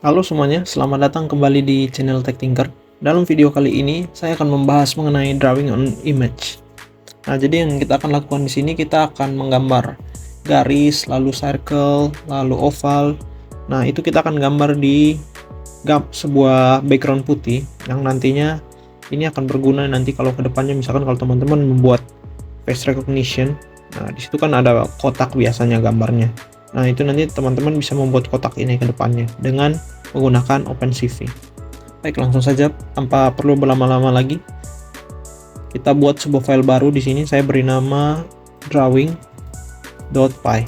Halo semuanya, selamat datang kembali di channel Tech Tinker. Dalam video kali ini, saya akan membahas mengenai drawing on image. Nah, jadi yang kita akan lakukan di sini, kita akan menggambar garis, lalu circle, lalu oval. Nah, itu kita akan gambar di sebuah background putih yang nantinya ini akan berguna nanti kalau kedepannya, misalkan kalau teman-teman membuat face recognition. Nah, di situ kan ada kotak biasanya gambarnya. Nah, itu nanti teman-teman bisa membuat kotak ini ke depannya dengan menggunakan OpenCV. Baik, langsung saja tanpa perlu berlama-lama lagi. Kita buat sebuah file baru di sini. Saya beri nama drawing.py.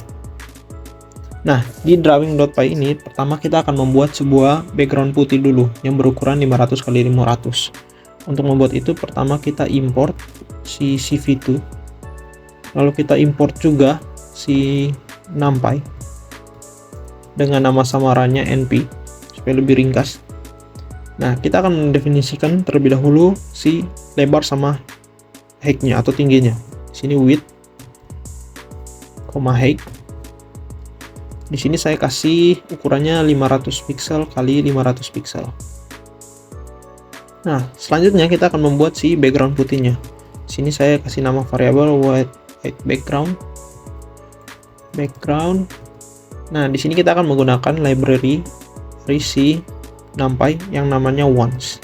Nah, di drawing.py ini pertama kita akan membuat sebuah background putih dulu yang berukuran 500 x 500. Untuk membuat itu pertama kita import si CV2. Lalu kita import juga si NumPy dengan nama samarannya np supaya lebih ringkas. Nah, kita akan mendefinisikan terlebih dahulu si lebar sama height-nya atau tingginya. Di sini width, height. Di sini saya kasih ukurannya 500 pixel kali 500 pixel. Nah, selanjutnya kita akan membuat si background putihnya. Di sini saya kasih nama variabel white background. Nah, di sini kita akan menggunakan library si NumPy yang namanya once.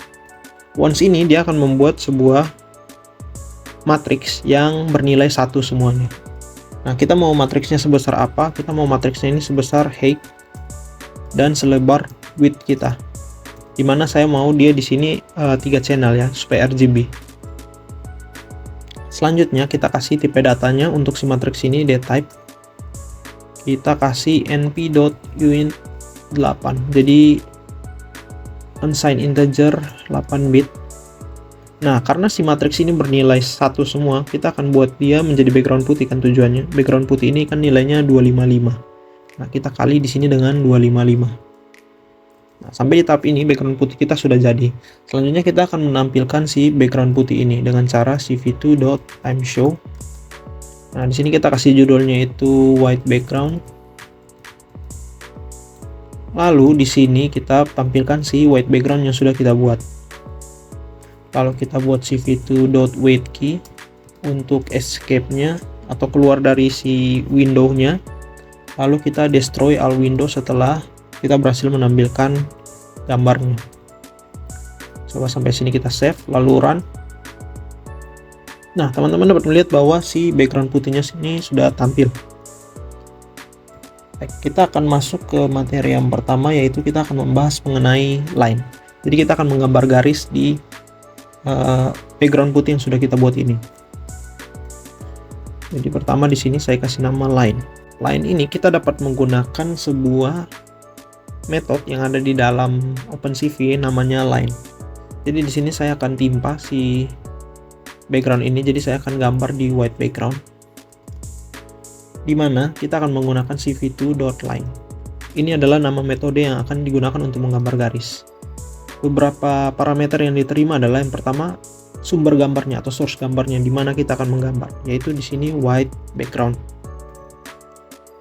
Once ini dia akan membuat sebuah matriks yang bernilai 1 semuanya. Nah, kita mau matriksnya sebesar apa? Kita mau matriksnya ini sebesar height dan selebar width kita. Dimana saya mau dia di sini 3 channel ya, supaya RGB. Selanjutnya kita kasih tipe datanya untuk si matriks ini, dtype. Kita kasih np.uint8, jadi unsigned integer 8 bit. Nah, karena si matriks ini bernilai 1 semua, kita akan buat dia menjadi background putih kan tujuannya. Background putih ini kan nilainya 255. Nah, kita kali di sini dengan 255. Nah, sampai di tahap ini background putih kita sudah jadi. Selanjutnya kita akan menampilkan si background putih ini dengan cara cv2.timeshow. Nah, di sini kita kasih judulnya itu white background. Lalu di sini kita tampilkan si white background yang sudah kita buat. Kalau kita buat cv2.waitKey untuk escape-nya atau keluar dari si window-nya, lalu kita destroy all window setelah kita berhasil menampilkan gambarnya. Coba sampai sini kita save, lalu run. Nah, teman-teman dapat melihat bahwa si background putihnya sini sudah tampil. Baik, kita akan masuk ke materi yang pertama, yaitu kita akan membahas mengenai line. Jadi kita akan menggambar garis di background putih yang sudah kita buat ini. Jadi pertama di sini saya kasih nama line. Line ini kita dapat menggunakan sebuah metode yang ada di dalam OpenCV namanya line. Jadi di sini saya akan timpa si background ini, jadi saya akan gambar di white background, dimana kita akan menggunakan cv2.line. Ini adalah nama metode yang akan digunakan untuk menggambar garis. Beberapa parameter yang diterima adalah yang pertama sumber gambarnya atau source gambarnya, dimana kita akan menggambar, yaitu di sini white background.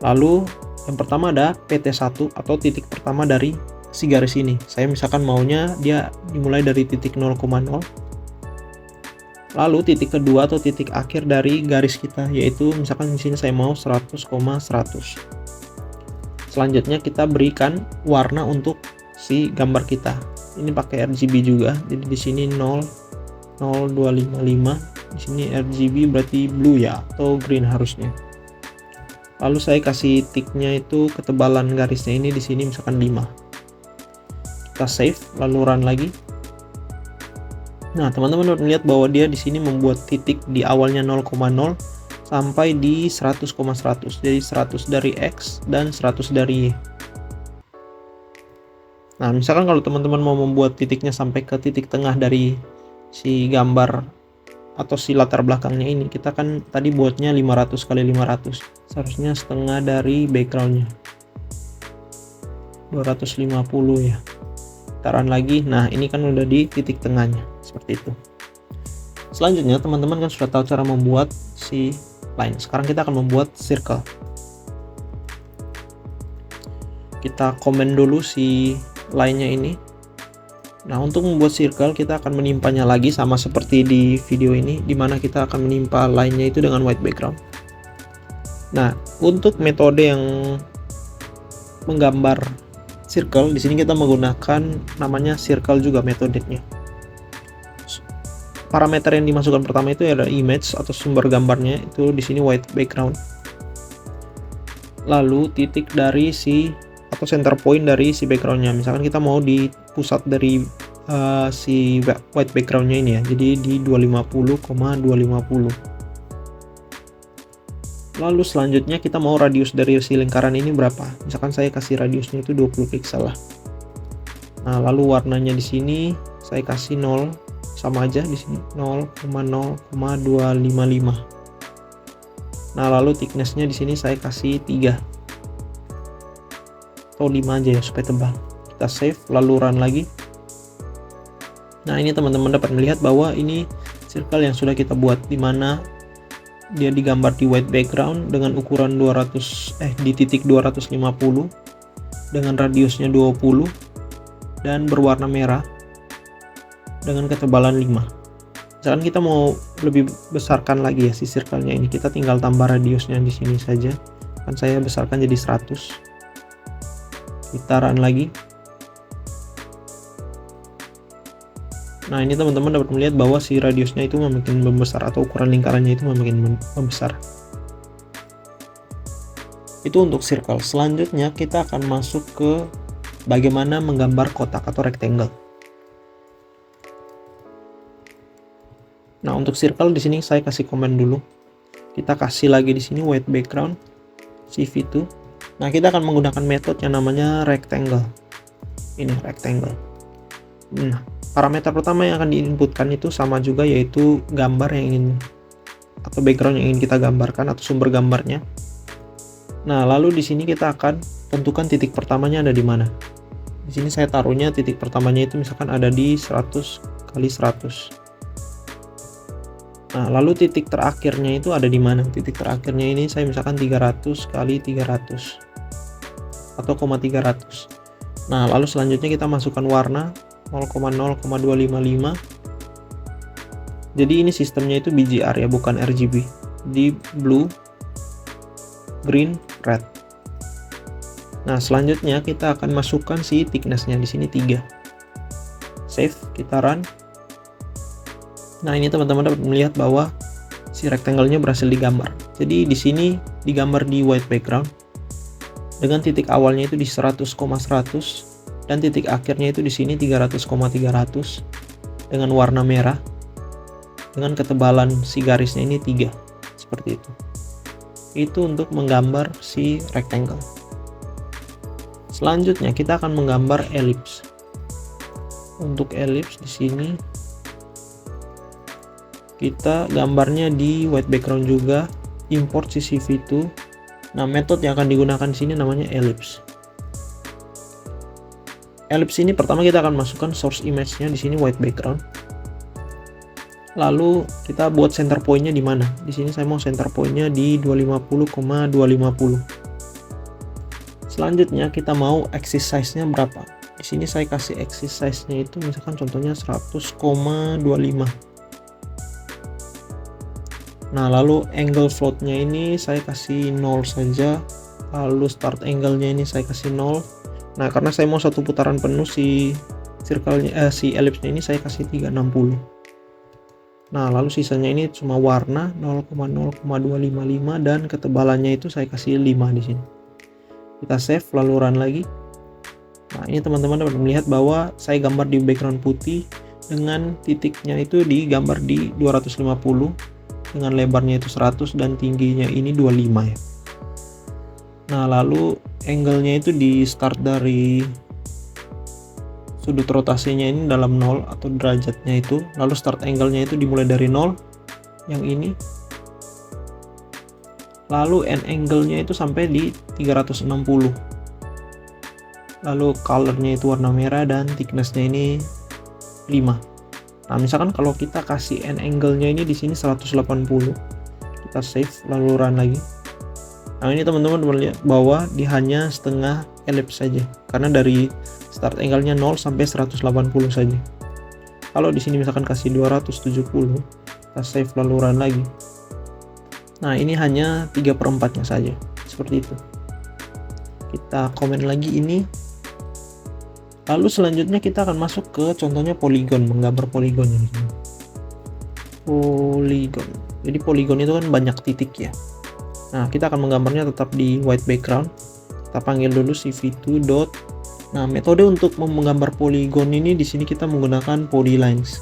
Lalu yang pertama ada PT1 atau titik pertama dari si garis ini. Saya misalkan maunya dia dimulai dari titik 0,0. Lalu titik kedua atau titik akhir dari garis kita, yaitu misalkan di sini saya mau 100,100. Selanjutnya kita berikan warna untuk si gambar kita. Ini pakai RGB juga. Jadi di sini 00255. Di sini RGB berarti blue ya, atau green harusnya. Lalu saya kasih ticknya itu ketebalan garisnya ini di sini misalkan 5. Kita save, lalu run lagi. Nah, teman-teman dapat melihat bahwa dia di sini membuat titik di awalnya 0,0 sampai di 100,100. Jadi 100 dari X dan 100 dari Y. Nah, misalkan kalau teman-teman mau membuat titiknya sampai ke titik tengah dari si gambar atau si latar belakangnya ini, kita kan tadi buatnya 500 x 500. Seharusnya setengah dari backgroundnya. 250 ya. Taruhan lagi. Nah, ini kan udah di titik tengahnya. Seperti itu. Selanjutnya teman-teman kan sudah tahu cara membuat si line. Sekarang kita akan membuat circle. Kita komen dulu si line-nya ini. Nah, untuk membuat circle kita akan menimpanya lagi sama seperti di video ini, dimana kita akan menimpa line-nya itu dengan white background. Nah, untuk metode yang menggambar circle di sini kita menggunakan namanya circle juga metodenya. Parameter yang dimasukkan pertama itu adalah image atau sumber gambarnya, itu di sini white background. Lalu titik dari si atau center point dari si backgroundnya, misalkan kita mau di pusat dari si white backgroundnya ini ya, jadi di 250,250. Lalu selanjutnya kita mau radius dari si lingkaran ini berapa, misalkan saya kasih radiusnya itu 20 pixel lah. Nah, lalu warnanya di sini saya kasih 0, sama aja di sini 0,0,255. Nah, lalu thickness-nya di sini saya kasih 3 atau 5 aja ya supaya tebal. Kita save lalu run lagi. Nah, ini teman-teman dapat melihat bahwa ini circle yang sudah kita buat, dimana dia digambar di white background dengan ukuran di titik 250 dengan radiusnya 20 dan berwarna merah dengan ketebalan 5. Misalkan kita mau lebih besarkan lagi ya si circle-nya ini, kita tinggal tambah radiusnya di sini saja. Kan saya besarkan jadi 100. Kita run lagi. Nah, ini teman-teman dapat melihat bahwa si radiusnya itu makin membesar atau ukuran lingkarannya itu makin membesar. Itu untuk circle. Selanjutnya kita akan masuk ke bagaimana menggambar kotak atau rectangle. Nah, untuk circle di sini saya kasih komen dulu. Kita kasih lagi di sini white background CV2. Nah, kita akan menggunakan metode yang namanya rectangle. Ini rectangle. Nah, parameter pertama yang akan diinputkan itu sama juga, yaitu gambar yang ingin atau background yang ingin kita gambarkan atau sumber gambarnya. Nah, lalu di sini kita akan tentukan titik pertamanya ada di mana. Di sini saya taruhnya titik pertamanya itu misalkan ada di 100 kali 100. Nah, lalu titik terakhirnya itu ada di mana? Titik terakhirnya ini saya misalkan 300 kali 300 atau 300. Nah, lalu selanjutnya kita masukkan warna 0,0,255. Jadi ini sistemnya itu BGR ya, bukan RGB. Di blue, green, red. Nah, selanjutnya kita akan masukkan si thickness-nya di sini 3. Save, kita run. Nah, ini teman-teman dapat melihat bahwa si rectangle-nya berhasil digambar. Jadi di sini digambar di white background dengan titik awalnya itu di 100,100 dan titik akhirnya itu di sini 300,300 dengan warna merah dengan ketebalan si garisnya ini 3, seperti itu. Itu untuk menggambar si rectangle. Selanjutnya kita akan menggambar ellipse. Untuk ellipse di sini kita gambarnya di white background juga, import CV2. Nah, metode yang akan digunakan di sini namanya ellipse. Ellipse ini pertama kita akan masukkan source image-nya di sini white background. Lalu kita buat center point-nya di mana? Di sini saya mau center point-nya di 250,250. Selanjutnya kita mau axis size-nya berapa? Di sini saya kasih axis size-nya itu misalkan contohnya 100,25. Nah, lalu angle float-nya ini saya kasih 0 saja. Lalu start angle-nya ini saya kasih 0. Nah, karena saya mau satu putaran penuh si circle-nya si ellipse-nya ini saya kasih 360. Nah, lalu sisanya ini cuma warna 0,0,255 dan ketebalannya itu saya kasih 5 di sini. Kita save lalu run lagi. Nah, ini teman-teman dapat melihat bahwa saya gambar di background putih dengan titiknya itu digambar di 250 dengan lebarnya itu 100 dan tingginya ini 25 ya. Nah, lalu angle-nya itu di start dari sudut rotasinya ini dalam 0 atau derajatnya itu, lalu start angle-nya itu dimulai dari 0 yang ini, lalu end angle-nya itu sampai di 360, lalu color-nya itu warna merah dan thickness-nya ini 5. Nah, misalkan kalau kita kasih end angle-nya ini di sini 180, kita save lalu run lagi. Nah, ini teman-teman melihat bahwa dia hanya setengah ellipse saja, karena dari start angle-nya 0 sampai 180 saja. Kalau di sini misalkan kasih 270, kita save lalu run lagi. Nah, ini hanya 3/4-nya saja, seperti itu. Kita komen lagi ini. Lalu selanjutnya kita akan masuk ke contohnya poligon, menggambar poligon ini. Poligon. Jadi poligon itu kan banyak titik ya. Nah, kita akan menggambarnya tetap di white background. Kita panggil dulu cv2 dot. Nah, metode untuk menggambar poligon ini di sini kita menggunakan polylines.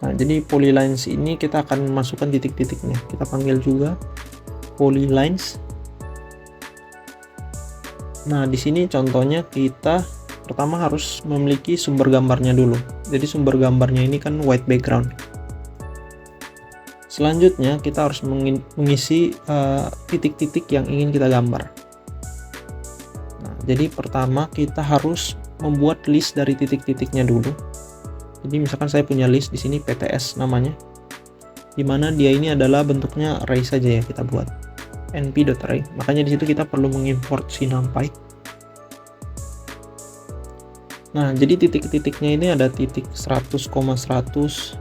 Nah, jadi polylines ini kita akan masukkan titik-titiknya. Kita panggil juga polylines. Nah, di sini contohnya kita pertama harus memiliki sumber gambarnya dulu. Jadi sumber gambarnya ini kan white background. Selanjutnya kita harus mengisi titik-titik yang ingin kita gambar. Nah, jadi pertama kita harus membuat list dari titik-titiknya dulu. Jadi misalkan saya punya list di sini PTS namanya, dimana dia ini adalah bentuknya array saja ya, kita buat np.array. Makanya di situ kita perlu mengimport si numpy. Nah, jadi titik-titiknya ini ada titik 100,100,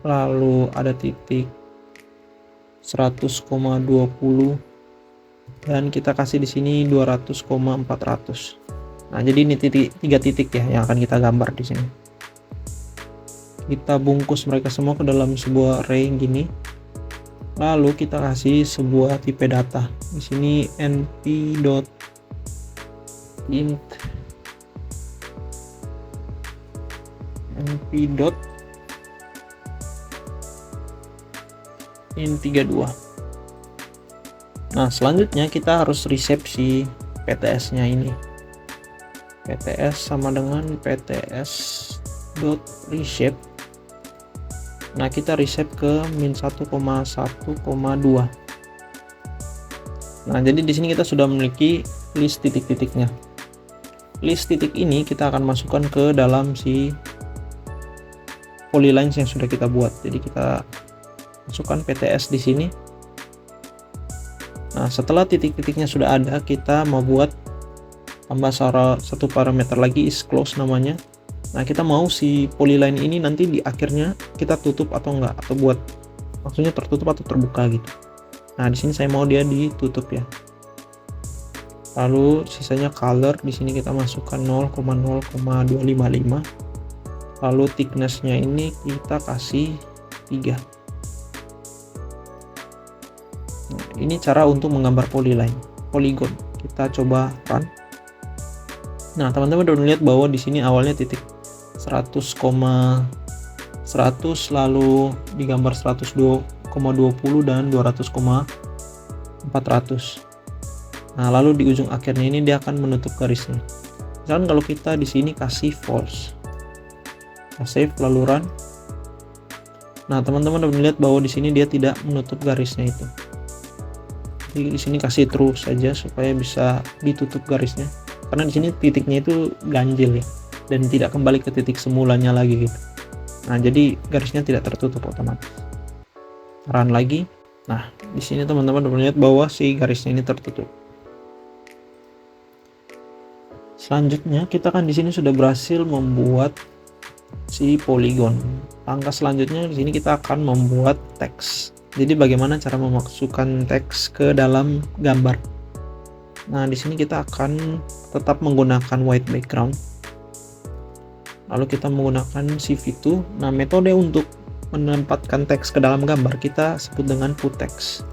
lalu ada titik 100,20, dan kita kasih di sini 200,400. Nah, jadi ini tiga titik ya yang akan kita gambar di sini. Kita bungkus mereka semua ke dalam sebuah array gini. Lalu kita kasih sebuah tipe data. Di sini np.int int32. Nah, selanjutnya kita harus reshape PTS-nya ini. PTS sama dengan PTS.reshape. Nah, kita reshape ke -1,1,2. Nah, jadi di sini kita sudah memiliki list titik-titiknya. List titik ini kita akan masukkan ke dalam si polylines yang sudah kita buat. Jadi kita masukkan PTS di sini. Nah, setelah titik-titiknya sudah ada, kita mau buat tambah satu parameter lagi, is close namanya. Nah, kita mau si polyline ini nanti di akhirnya kita tutup atau enggak, atau buat maksudnya tertutup atau terbuka gitu. Nah, di sini saya mau dia ditutup ya. Lalu sisanya color, di sini kita masukkan 0,0255. Lalu thickness-nya ini kita kasih 3. Nah, ini cara untuk menggambar polygon. Kita coba run. Nah, teman-teman udah lihat bahwa di sini awalnya titik 100,100, lalu digambar 102,20 dan 200,400. Nah, lalu di ujung akhirnya ini dia akan menutup garisnya. Misalkan kalau kita di sini kasih false, kita save lalu run. Nah, teman-teman udah melihat bahwa di sini dia tidak menutup garisnya itu. Jadi di sini kasih true saja supaya bisa ditutup garisnya. Karena di sini titiknya itu ganjil ya, dan tidak kembali ke titik semulanya lagi gitu. Nah, jadi garisnya tidak tertutup otomatis. Run lagi. Nah, di sini teman-teman udah melihat bahwa si garisnya ini tertutup. Selanjutnya kita kan di sini sudah berhasil membuat si polygon. Langkah selanjutnya di sini kita akan membuat teks. Jadi bagaimana cara memasukkan teks ke dalam gambar? Nah, di sini kita akan tetap menggunakan white background. Lalu kita menggunakan cv2. Nah, metode untuk menempatkan teks ke dalam gambar kita sebut dengan put text.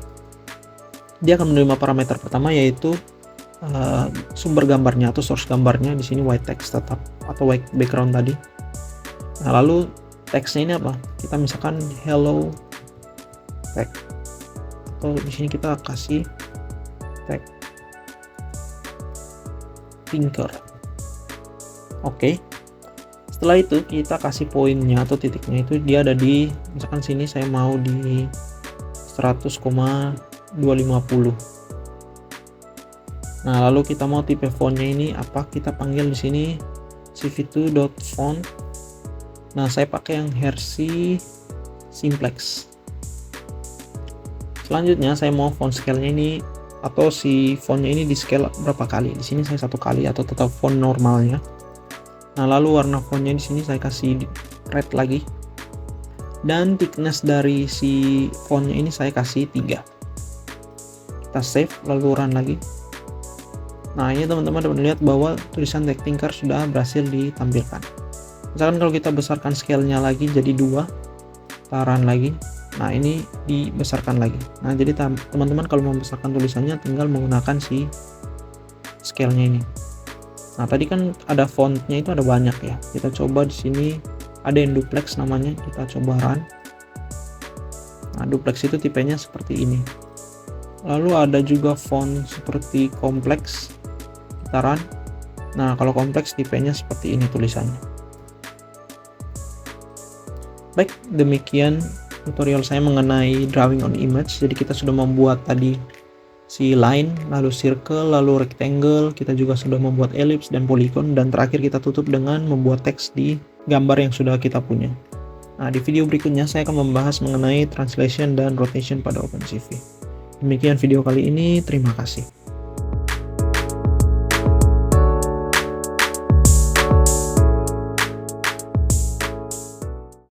Dia akan menerima parameter pertama yaitu sumber gambarnya atau source gambarnya, di sini white text tetap atau white background tadi. Nah, lalu teksnya ini apa? Kita misalkan hello text, atau di sini kita kasih text thinker. Oke. Setelah itu kita kasih poinnya atau titiknya itu dia ada di, misalkan sini saya mau di 100,250. Nah, lalu kita mau tipe fontnya ini apa? Kita panggil di sini cv2.font. Nah, saya pakai yang versi simplex. Selanjutnya saya mau font scale-nya ini atau si fontnya ini di scale berapa kali. Di sini saya 1 kali atau tetap font normalnya. Nah, lalu warna fontnya di sini saya kasih red lagi. Dan thickness dari si fontnya ini saya kasih 3. Kita save lalu run lagi. Nah, ini teman-teman dapat lihat bahwa tulisan TechTinker sudah berhasil ditampilkan. Misalkan kalau kita besarkan scale-nya lagi jadi 2, kita run lagi. Nah, ini dibesarkan lagi. Nah, jadi teman-teman kalau mau membesarkan tulisannya tinggal menggunakan si scale-nya ini. Nah, tadi kan ada fontnya itu ada banyak ya. Kita coba di sini ada yang duplex namanya, kita coba run. Nah, duplex itu tipenya seperti ini. Lalu ada juga font seperti kompleks, kita run. Nah, kalau kompleks tipenya seperti ini tulisannya. Baik, demikian tutorial saya mengenai drawing on image. Jadi kita sudah membuat tadi si line, lalu circle, lalu rectangle, kita juga sudah membuat ellipse dan polygon, dan terakhir kita tutup dengan membuat teks di gambar yang sudah kita punya. Nah, di video berikutnya saya akan membahas mengenai translation dan rotation pada OpenCV. Demikian video kali ini, terima kasih.